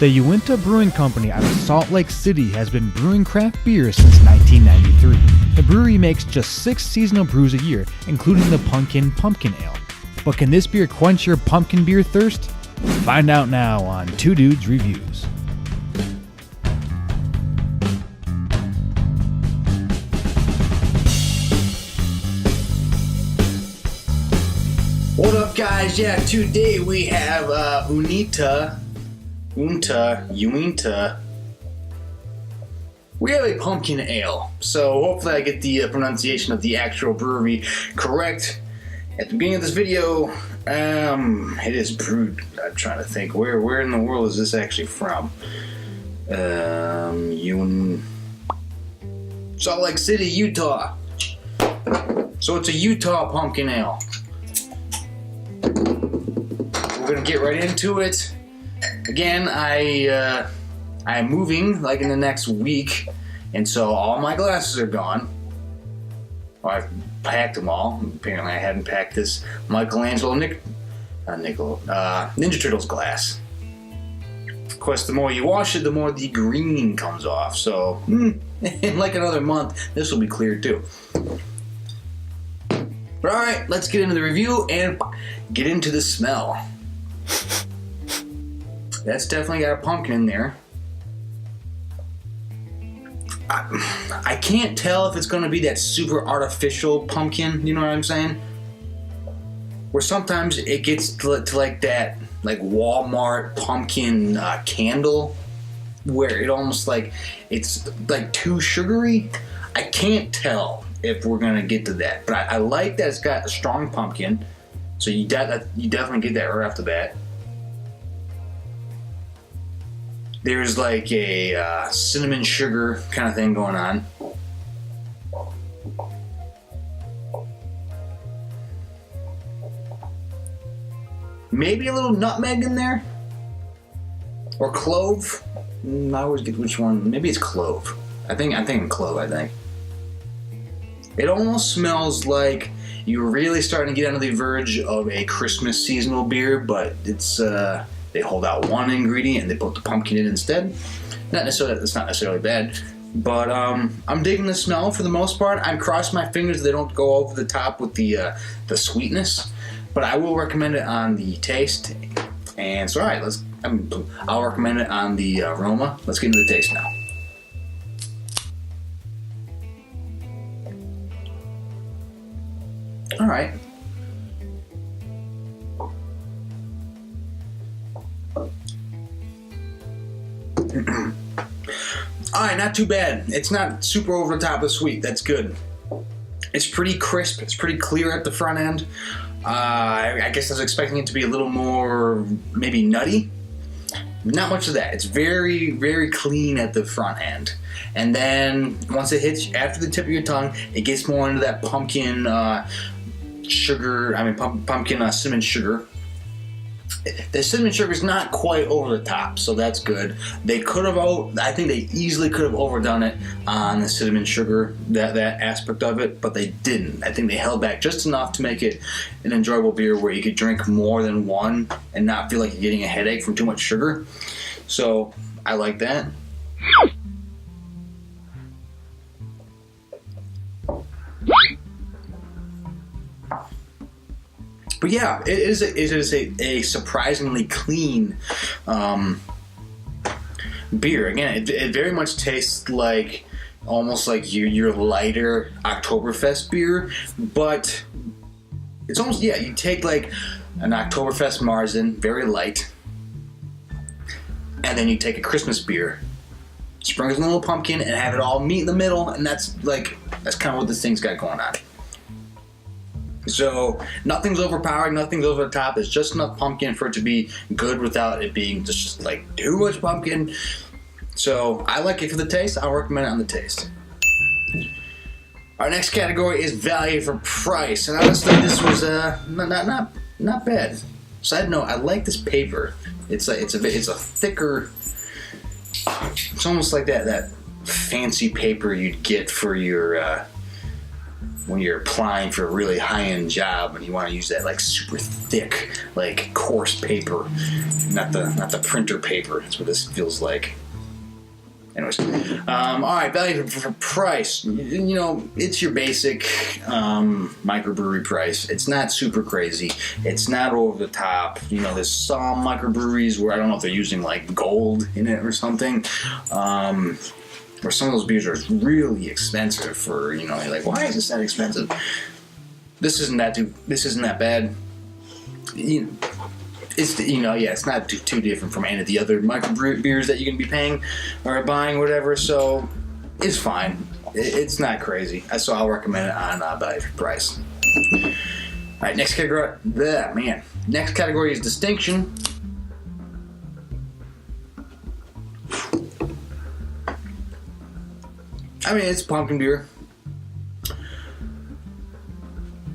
The Uinta Brewing Company out of Salt Lake City has been brewing craft beer since 1993. The brewery makes just 6 seasonal brews a year, including the Pumpkin Ale. But can this beer quench your pumpkin beer thirst? Find out now on Two Dudes Reviews. What up, guys? Yeah, today we have Uinta. We have a pumpkin ale, so hopefully I get the pronunciation of the actual brewery correct. At the beginning of this video, it is brewed. I'm trying to think where in the world is this actually from? Salt Lake City, Utah. So it's a Utah pumpkin ale. We're gonna get right into it. Again, I'm moving like in the next week, and so all my glasses are gone. Well, I've packed them all. Apparently, I hadn't packed this Michelangelo Ninja Turtles glass. Of course, the more you wash it, the more the green comes off. So, in like another month, this will be clear too. But all right, let's get into the review and get into the smell. That's definitely got a pumpkin in there. I can't tell if it's going to be that super artificial pumpkin, you know what I'm saying? Where sometimes it gets to like that like Walmart pumpkin candle, where it almost like it's like too sugary. I can't tell if we're going to get to that, but I like that it's got a strong pumpkin, so you definitely get that right off the bat. There's like a cinnamon sugar kind of thing going on. Maybe a little nutmeg in there? Or clove? I always get which one. Maybe it's clove. I'm thinking clove, I think. It almost smells like you're really starting to get on the verge of a Christmas seasonal beer, but it's they hold out one ingredient and they put the pumpkin in instead. It's not necessarily bad, but I'm digging the smell for the most part. I'm crossing my fingers they don't go over the top with the sweetness, but I will recommend it on the taste. And so, all right, I'll recommend it on the aroma. Let's get into the taste now. All right. Alright, not too bad. It's not super over the top of sweet. That's good. It's pretty crisp. It's pretty clear at the front end. I guess I was expecting it to be a little more maybe nutty. Not much of that. It's very, very clean at the front end. And then once it hits after the tip of your tongue, it gets more into that pumpkin sugar. Pumpkin cinnamon sugar. The cinnamon sugar is not quite over the top, so that's good. I think they easily could have overdone it on the cinnamon sugar, that aspect of it, but they didn't. I think they held back just enough to make it an enjoyable beer where you could drink more than one and not feel like you're getting a headache from too much sugar. So I like that. But yeah, it is a surprisingly clean beer. Again, it very much tastes like almost like your lighter Oktoberfest beer, but it's almost, yeah, you take like an Oktoberfest Marzen, very light, and then you take a Christmas beer, sprinkle a little pumpkin, and have it all meet in the middle, and that's kind of what this thing's got going on. So nothing's overpowering, nothing's over the top. It's just enough pumpkin for it to be good without it being just like too much pumpkin. So I like it for the taste. I'll recommend it on the taste. Our next category is value for price, and honestly, this was not bad. Side note: I like this paper. It's a thicker. It's almost like that fancy paper you'd get for your when you're applying for a really high-end job and you want to use that like super thick, like coarse paper, not the printer paper. That's what this feels like. Anyways, all right, value for price. You know, it's your basic microbrewery price. It's not super crazy. It's not over the top. You know, there's some microbreweries where I don't know if they're using like gold in it or something. Where some of those beers are really expensive for, you know, you're like, why is this that expensive? This isn't that bad. It's not too different from any of the other microbrew beers that you're gonna be paying or buying, whatever. So it's fine. It's not crazy. So I'll recommend it on value for price. All right, next category. Next category is distinction. I mean, it's pumpkin beer.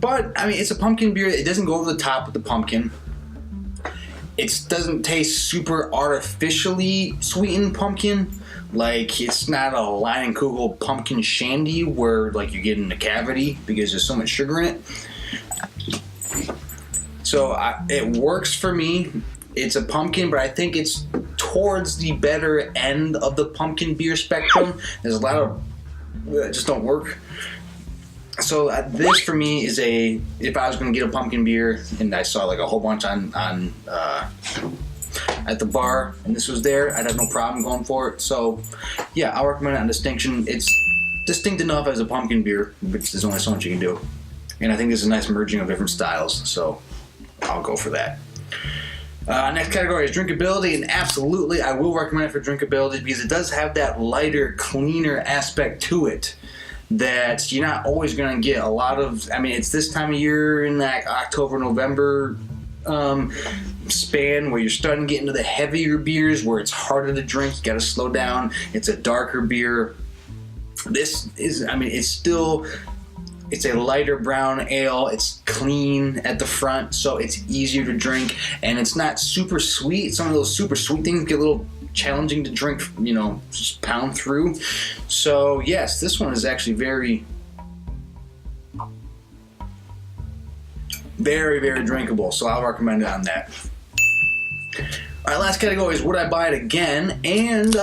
But, I mean, it's a pumpkin beer. It doesn't go over the top with the pumpkin. It doesn't taste super artificially sweetened pumpkin. Like, it's not a Leinenkugel pumpkin shandy where, like, you get in a cavity because there's so much sugar in it. So, it works for me. It's a pumpkin, but I think it's towards the better end of the pumpkin beer spectrum. There's a lot of that just don't work. So this for me is if I was going to get a pumpkin beer and I saw like a whole bunch on at the bar and this was there, I'd have no problem going for it. So yeah, I'll recommend it on distinction. It's distinct enough as a pumpkin beer, but there's only so much you can do. And I think there's a nice merging of different styles, so I'll go for that. Next category is drinkability, and absolutely I will recommend it for drinkability because it does have that lighter, cleaner aspect to it that you're not always going to get a lot of. I mean, it's this time of year in that October, November span where you're starting to get into the heavier beers where it's harder to drink. You got to slow down. It's a darker beer. This is, I mean, it's a lighter brown ale. It's clean at the front, so it's easier to drink, and it's not super sweet. Some of those super sweet things get a little challenging to drink, you know, just pound through. So yes, this one is actually very, very, very drinkable. So I'll recommend it on that. All right, last category is would I buy it again? And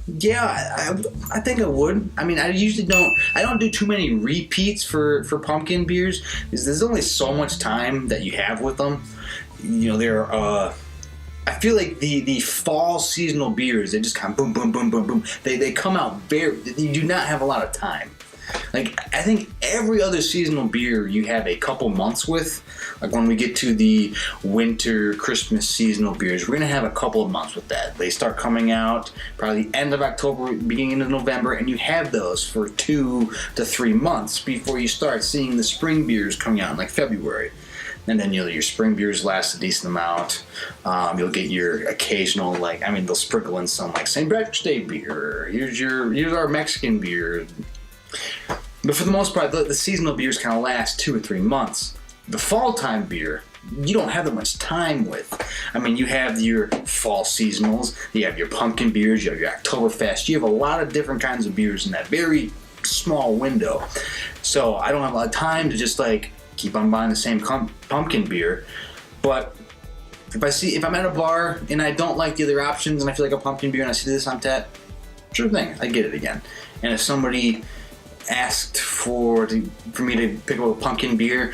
yeah, I think I would. I mean, I don't do too many repeats for pumpkin beers because there's only so much time that you have with them. You know, I feel like the fall seasonal beers, they just kind of boom, boom, boom, boom, boom. They come out you do not have a lot of time. Like, I think every other seasonal beer you have a couple months with. Like when we get to the winter, Christmas seasonal beers, we're going to have a couple of months with that. They start coming out probably the end of October, beginning of November, and you have those for 2 to 3 months before you start seeing the spring beers coming out in like February. And then your spring beers last a decent amount. You'll get your occasional, like, I mean, they'll sprinkle in some like St. Patrick's Day beer. Here's our Mexican beer. But for the most part, the seasonal beers kind of last 2 or 3 months. The fall time beer, you don't have that much time with. I mean, you have your fall seasonals, you have your pumpkin beers, you have your Oktoberfest. You have a lot of different kinds of beers in that very small window. So I don't have a lot of time to just like keep on buying the same pumpkin beer. But if I'm at a bar and I don't like the other options and I feel like a pumpkin beer and I see this on tap, sure thing, I get it again. And if somebody asked for me to pick up a pumpkin beer,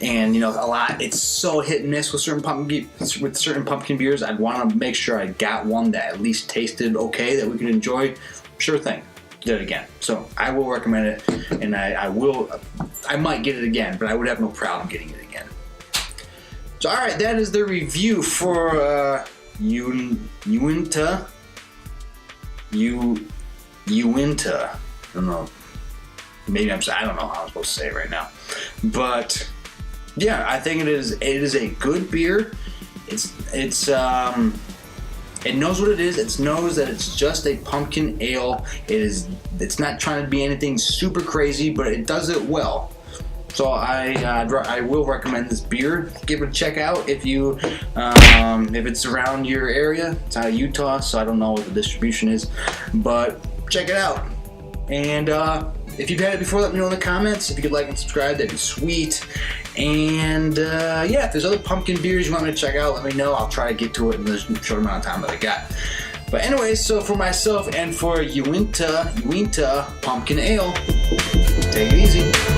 and you know, it's so hit and miss with certain pumpkin beers, I'd want to make sure I got one that at least tasted okay that we could enjoy. Sure thing, do it again. So I will recommend it, and I might get it again, but I would have no problem getting it again. So all right, that is the review for Uinta. Uinta. I don't know. Maybe I don't know how I'm supposed to say it right now, but yeah, I think it is a good beer. It knows what it is. It knows that it's just a pumpkin ale. It's not trying to be anything super crazy, but it does it well. So I will recommend this beer. Give it a check out if it's around your area. It's out of Utah, so I don't know what the distribution is, but check it out. And If you've had it before, let me know in the comments. If you could like and subscribe, that'd be sweet. And yeah, if there's other pumpkin beers you want me to check out, let me know. I'll try to get to it in the short amount of time that I got. But anyways, so for myself and for Uinta Pumpkin Ale, take it easy.